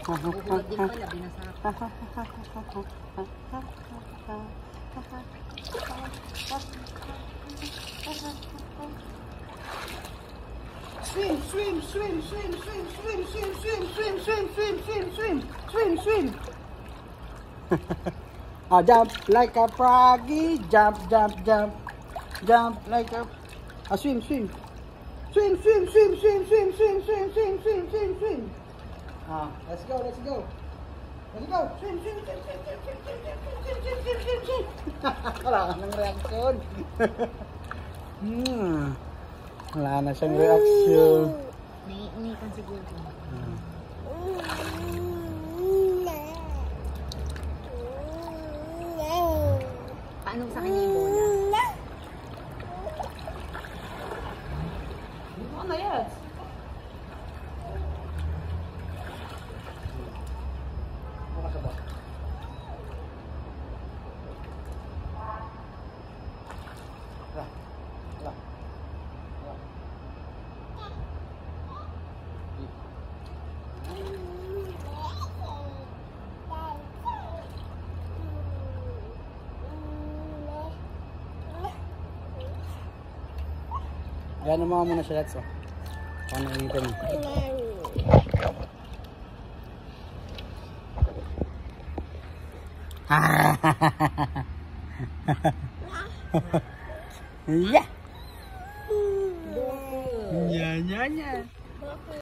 Buhulog din pala, binasap. Swim, swim, swim, swim, swim, swim, swim, swim, swim, swim, swim, swim, swim, swim, swim. Jump like a froggy, jump, jump, jump, jump like a, swim, swim, swim, swim, swim, swim, swim, swim, swim, swim, swim, swim, swim. Let's go, let's go. Let's go. Swim, swim, swim, swim, swim, swim, swim, swim, swim, swim, swim, swim. Wala ka ng reaction. Wala na siyang reaction. Naiinitan siguro. Paano sa kanya yung bola? Ano yan? Gano'n mga muna siya, Let's. Paano initin mo? Yeah!